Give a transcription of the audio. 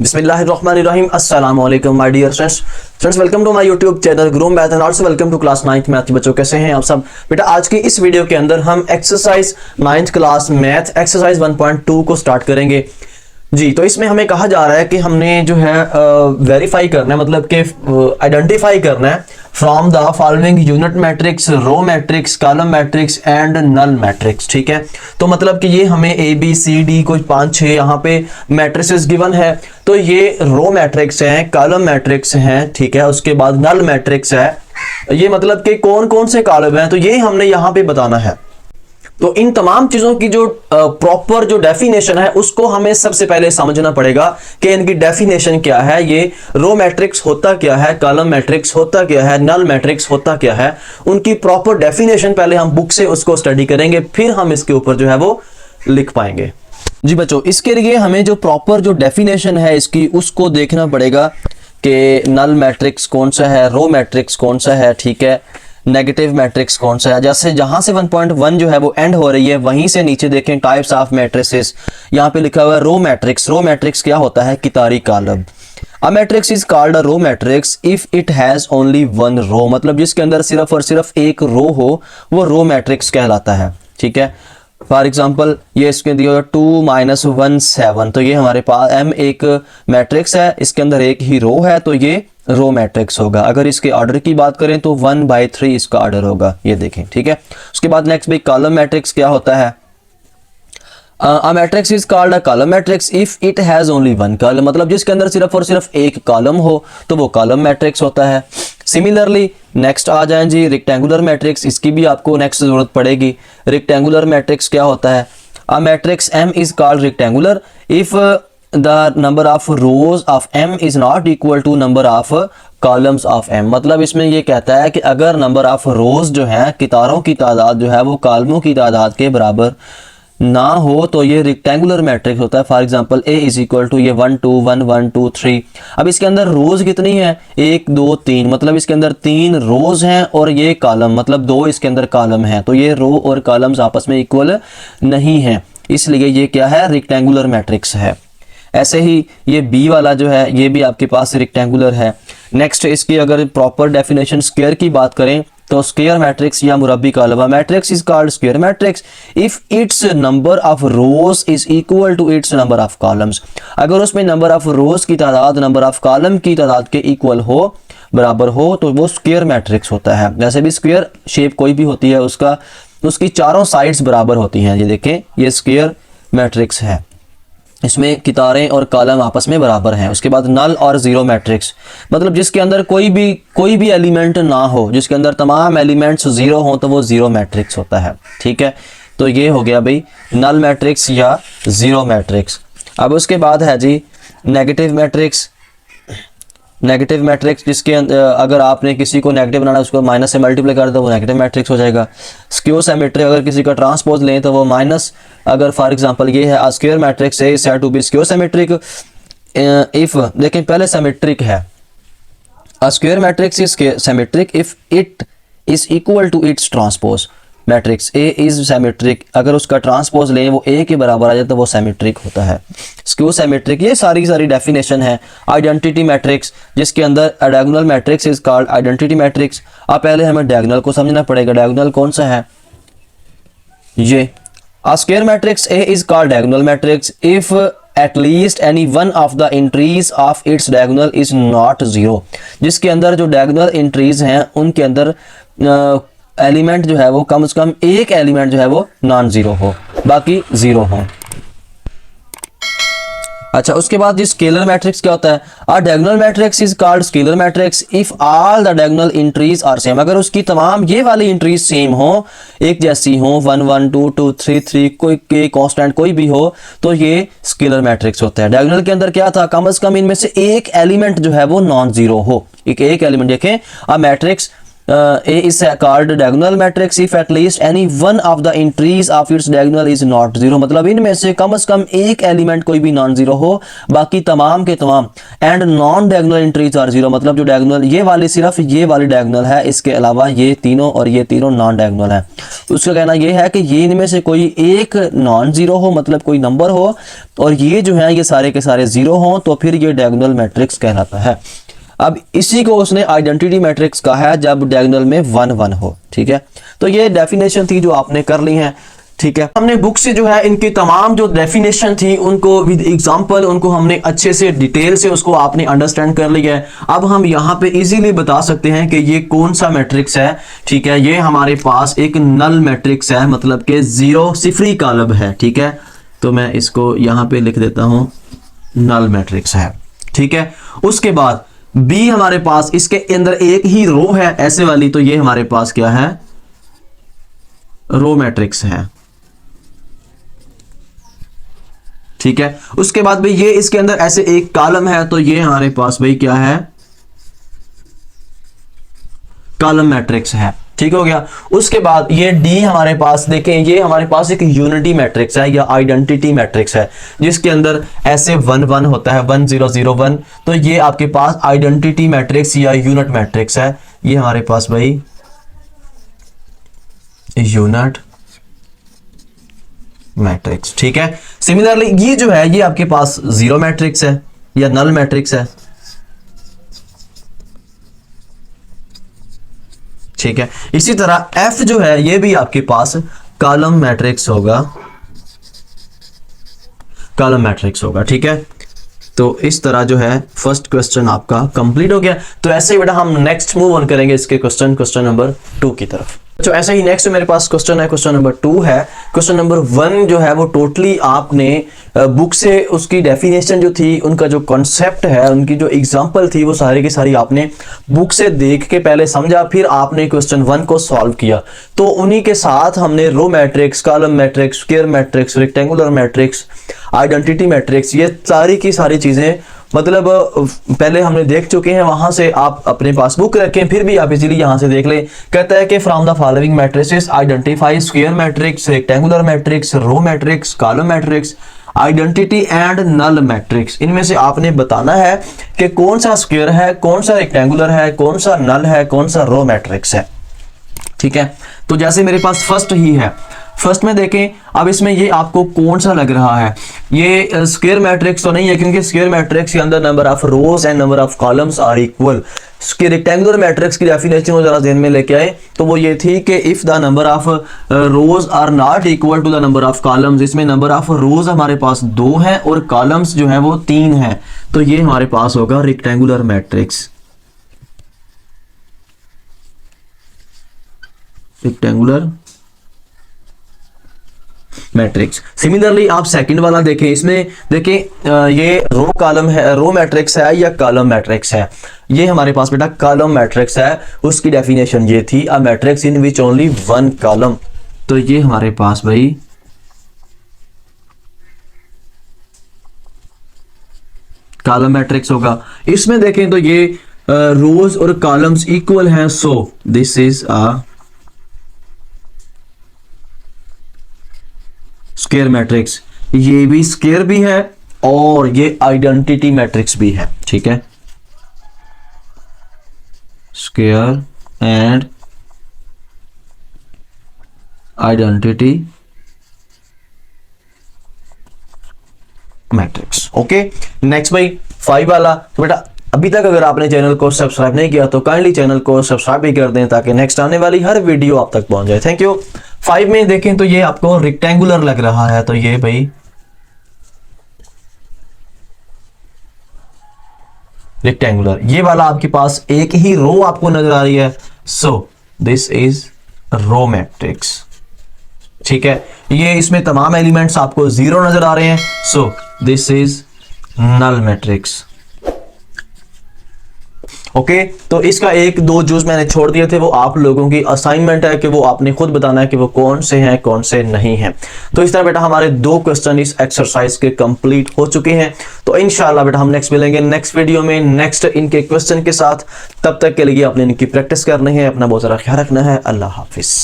बिस्मिल्लाहिर्रहमानिर्रहीम अस्सलाम वालेकुम my dear friends welcome to my YouTube channel grow math and also welcome to class 9th math के बच्चों। कैसे हैं आप सब? बेटा आज की इस वीडियो के अंदर हम exercise 9th class math exercise 1.2 को स्टार्ट करेंगे जी। तो इसमें हमें कहा जा रहा है कि हमने जो है वेरीफाई करना है, मतलब कि आइडेंटिफाई करना है from the following unit matrix, row matrix, column matrix and null matrix. ठीक है, तो मतलब कि ये हमें ए बी सी डी कोई 5-6 यहाँ पे मैट्रिसेस गिवन है। तो ये रो मैट्रिक्स हैं, कॉलम मैट्रिक्स हैं, ठीक है, उसके बाद नल मैट्रिक्स है। ये मतलब कि कौन कौन से कॉलम हैं, तो ये हमने यहाँ पे बताना है। तो इन तमाम चीजों की जो प्रॉपर जो डेफिनेशन है उसको हमें सबसे पहले समझना पड़ेगा कि इनकी डेफिनेशन क्या है, ये रो मैट्रिक्स होता क्या है, कॉलम मैट्रिक्स होता क्या है, नल मैट्रिक्स होता क्या है। उनकी प्रॉपर डेफिनेशन पहले हम बुक से उसको स्टडी करेंगे, फिर हम इसके ऊपर जो है वो लिख पाएंगे जी बच्चों। इसके लिए हमें जो प्रॉपर जो डेफिनेशन है इसकी, उसको देखना पड़ेगा कि नल मैट्रिक्स कौन सा है, रो मैट्रिक्स कौन सा है, ठीक है, नेगेटिव मैट्रिक्स कौन सा है। जैसे जहां से 1.1 जो है वो एंड हो रही है वहीं से नीचे देखें टाइप्स ऑफ मैट्रिसेस, यहाँ पे लिखा हुआ है रो मैट्रिक्स। रो मैट्रिक्स क्या होता है? कितारी column. A matrix is called a row matrix if it has only one row, मतलब जिसके अंदर सिर्फ और सिर्फ एक रो हो वो रो मैट्रिक्स कहलाता है। ठीक है, फॉर एग्जाम्पल ये इसके दिया 2 - 1 7, तो ये हमारे पास M एक मैट्रिक्स है, इसके अंदर एक ही रो है, तो ये रो मैट्रिक्स होगा। अगर इसके ऑर्डर की बात करें तो 1/3 इसका ऑर्डर होगा, ये देखें। ठीक है, उसके बाद नेक्स्ट भाई कॉलम मैट्रिक्स क्या होता है? A matrix is called a column matrix if it has only one column, मतलब जिसके अंदर सिर्फ और सिर्फ एक कॉलम हो तो वो कॉलम मैट्रिक्स होता है। सिमिलरली नेक्स्ट आ जाएं जी रेक्टेंगुलर मैट्रिक्स, इसकी भी आपको नेक्स्ट जरूरत पड़ेगी। रेक्टेंगुलर मैट्रिक्स क्या होता है? A matrix M is called rectangular if the number of rows of M is not equal to number of columns of M, मतलब इसमें ये कहता है कि अगर नंबर ऑफ रोज जो है, कितारों की तादाद जो है वो कॉलमों की तादाद के बराबर ना हो तो ये रेक्टेंगुलर मैट्रिक्स होता है। For example A is equal to ये 1 2 1 1 2 3। अब इसके अंदर रोज कितनी है? 1 2 3, मतलब इसके अंदर 3 रोज हैं और ये कॉलम, मतलब 2 इसके अंदर कॉलम हैं, तो ये रो और कॉलम्स आपस में इक्वल नहीं है, इसलिए ये क्या है? रेक्टेंगुलर मैट्रिक्स है। ऐसे ही ये B वाला जो है ये भी आपके पास रेक्टेंगुलर है। नेक्स्ट इसकी अगर प्रॉपर डेफिनेशन स्क्वायर की बात करें तो स्क्वायर मैट्रिक्स या मुरब्बी column matrix is called square matrix if its number of rows is equal to its number of columns, अगर उसमें नंबर ऑफ रोज की तादाद नंबर ऑफ कॉलम की तादाद के इक्वल हो, बराबर हो, तो वो स्क्वायर मैट्रिक्स होता है। जैसे भी स्क्वायर शेप कोई भी होती है उसकी चारों साइड्स बराबर होती हैं, ये देखें ये स्क्वायर मैट्रिक्स है, इसमें कितारें और कॉलम आपस में बराबर हैं। उसके बाद नल और जीरो मैट्रिक्स, मतलब जिसके अंदर कोई भी एलिमेंट ना हो, जिसके अंदर तमाम एलिमेंट्स जीरो हो तो वो जीरो मैट्रिक्स होता है। ठीक है, तो ये हो गया भाई नल मैट्रिक्स या जीरो मैट्रिक्स। अब उसके बाद है जी नेगेटिव मैट्रिक्स। नेगेटिव मैट्रिक्स जिसके अगर आपने किसी को नेगेटिव बनाना उसको माइनस से मल्टीप्लाई कर दो वो नेगेटिव मैट्रिक्स हो जाएगा। स्क्यू सिमेट्री, अगर किसी का ट्रांसपोज लें तो वो माइनस, अगर फॉर एग्जांपल ये है square matrix is said to be skew symmetric if, देखें पहले सिमेट्रिक है, square matrix is symmetric if it is equal to its transpose matrix A is symmetric, अगर उसका ट्रांसपोज लें वो A के बराबर आ जाए तो वो सिमेट्रिक होता है। स्क्यू सिमेट्रिक, ये सारी डेफिनेशन है। आइडेंटिटी मैट्रिक्स जिसके अंदर diagonal matrix is called identity matrix. अब पहले हमें डायगोनल को समझना पड़ेगा, डायगोनल कौन सा है? ये square matrix A is called diagonal matrix if at least any one of the entries of its diagonal is not zero, जिसके अंदर जो डायगोनल एंट्रीज हैं उनके अंदर एलिमेंट जो है वो कम से कम एक एलिमेंट जो है वो नॉन जीरो हो, बाकी जीरो हो। अच्छा, उसके बाद ये स्केलर मैट्रिक्स क्या होता है? A diagonal matrix is called scalar matrix if all the diagonal entries are same, अगर उसकी तमाम ये वाली एंट्रीज सेम हो, एक जैसी हो, 1 1 2 2 3 3, कोई के कांस्टेंट कोई भी हो, तो ये स्केलर मैट्रिक्स होता है। डायगोनल के अंदर क्या था? कम से कम इनमें से एक एलिमेंट जो है वो नॉन जीरो हो, एक एलिमेंट। देखें a matrix A is called diagonal matrix if at least any one of the entries of its diagonal is not zero। मतलब इनमें से कम एक एलिमेंट कोई भी नॉन जीरो हो, बाकी तमाम के तमाम and non diagonal entries are zero. मतलब जो डायगोनल ये वाली, सिर्फ ये वाली डायगोनल है, इसके अलावा ये तीनों और ये तीनों नॉन डायगोनल है। उसका कहना ये है कि ये इनमें से कोई एक नॉन जीरो हो, मतलब कोई नंबर हो, और ये जो है ये सारे के सारे जीरो हो, तो फिर ये डायगोनल मैट्रिक्स कहलाता है। अब इसी को उसने आइडेंटिटी मैट्रिक्स कहा है जब डायगोनल में 1 1 हो। ठीक है, तो ये डेफिनेशन थी जो आपने कर ली है। ठीक है, हमने बुक से जो है इनकी तमाम जो डेफिनेशन थी उनको विद एग्जांपल उनको हमने अच्छे से डिटेल से उसको आपने अंडरस्टैंड कर लिया है। अब हम यहाँ पे इजीली बता सकते हैं कि ये कौन सा मैट्रिक्स है। ठीक है, ये हमारे पास एक नल मैट्रिक्स है, मतलब कि जीरो सिफरी कॉलम है। ठीक है, तो मैं इसको यहाँ पे लिख देता हूँ, नल मैट्रिक्स है। ठीक है, उसके बाद बी हमारे पास इसके अंदर एक ही रो है ऐसे वाली, तो ये हमारे पास क्या है, रो मैट्रिक्स है। ठीक है, उसके बाद भाई ये इसके अंदर ऐसे एक कॉलम है, तो ये हमारे पास भाई क्या है, कॉलम मैट्रिक्स है। ठीक हो गया। उसके बाद ये डी हमारे पास देखें, ये हमारे पास एक यूनिटी मैट्रिक्स है या आइडेंटिटी मैट्रिक्स है, जिसके अंदर ऐसे 1 1 होता है, 1 0 0 1। तो ये आपके पास आइडेंटिटी मैट्रिक्स या यूनिट मैट्रिक्स है। ये हमारे पास भाई यूनिट मैट्रिक्स। ठीक है, सिमिलरली ये जो है ये आपके पास जीरो मैट्रिक्स है या नल मैट्रिक्स है। ठीक है, इसी तरह एफ जो है ये भी आपके पास कॉलम मैट्रिक्स होगा, कॉलम मैट्रिक्स होगा। ठीक है, तो इस तरह जो है फर्स्ट क्वेश्चन आपका कंप्लीट हो गया। तो ऐसे ही बेटा हम नेक्स्ट मूव ऑन करेंगे इसके क्वेश्चन नंबर 2 की तरफ। तो ऐसे ही नेक्स्ट मेरे पास क्वेश्चन है, क्वेश्चन नंबर 2 है। क्वेश्चन नंबर 1 जो है वो टोटली आपने बुक से उसकी डेफिनेशन जो थी, उनका जो कॉन्सेप्ट है, उनकी जो एग्जांपल थी, वो सारी की सारी आपने बुक से देख के पहले समझा, फिर आपने क्वेश्चन 1 को सॉल्व किया। तो उन्हीं के साथ हमने row matrix, column matrix, square matrix, rectangular matrix, identity matrix, ये सारी की सारी चीजें मतलब पहले हमने देख चुके हैं। वहां से आप अपने पास बुक रखें, फिर भी आप इजीली यहां से देख लें। कहता है कि from the following matrices identify square matrix, rectangular matrix, row matrix, column matrix, identity and null matrix. इनमें से आपने बताना है कि कौन सा स्क्वायर है, कौन सा रेक्टेंगुलर है, कौन सा नल है, कौन सा रो मैट्रिक्स है। ठीक है, तो जैसे मेरे पास फर्स्ट ही है, फर्स्ट में देखें। अब इसमें ये आपको कौन सा लग रहा है, ये स्क्वायर मैट्रिक्स तो नहीं है, क्योंकि स्क्वायर मैट्रिक्स के अंदर number of rows and number of columns are equal. Rectangular matrix की डेफिनेशन जरा ध्यान में लेके आए, तो वो ये थी कि if the number of rows are not equal to the number of columns. इसमें नंबर ऑफ रोज हमारे पास 2 है और कॉलम्स जो है वो 3 है, तो ये हमारे पास होगा rectangular matrix, rectangular matrix. Similarly आप सेकंड वाला देखें, इसमें देखें ये रो कॉलम है, रो मैट्रिक्स है या कॉलम मैट्रिक्स है। ये हमारे पास बेटा कॉलम मैट्रिक्स है, उसकी डेफिनेशन ये थी a matrix in which only 1 column. तो ये हमारे पास भाई कॉलम मैट्रिक्स होगा। इसमें देखें तो ये रोज और कॉलम्स इक्वल हैं, so this is a square matrix. ये भी स्क्वायर भी है और ये आइडेंटिटी मैट्रिक्स भी है। ठीक है, square and identity matrix. Okay, next भाई 5 वाला। तो बेटा अभी तक अगर आपने चैनल को सब्सक्राइब नहीं किया तो काइंडली चैनल को सब्सक्राइब भी कर दें, ताकि नेक्स्ट आने वाली हर वीडियो आप तक पहुंच जाए। Thank you. 5 में देखें तो ये आपको रेक्टेंगुलर लग रहा है, तो ये भाई रेक्टेंगुलर, ये वाला आपके पास एक ही रो आपको नजर आ रही है, so this is row matrix. ठीक है, ये इसमें तमाम एलिमेंट्स आपको 0 नजर आ रहे हैं, so this is null matrix. Okay, तो इसका एक दो जूस मैंने छोड़ दिए थे, वो आप लोगों की असाइनमेंट है कि वो आपने खुद बताना है कि वो कौन से हैं कौन से नहीं हैं। तो इस तरह बेटा हमारे 2 क्वेश्चन इस एक्सरसाइज के कंप्लीट हो चुके हैं। तो इंशाल्लाह बेटा हम नेक्स्ट मिलेंगे नेक्स्ट वीडियो में नेक्स्ट इनके क्वेश्चन के साथ। तब तक के लिए आपने इनकी प्रैक्टिस करनी है, अपना बहुत सारा ख्याल रखना है। अल्लाह हाफिज।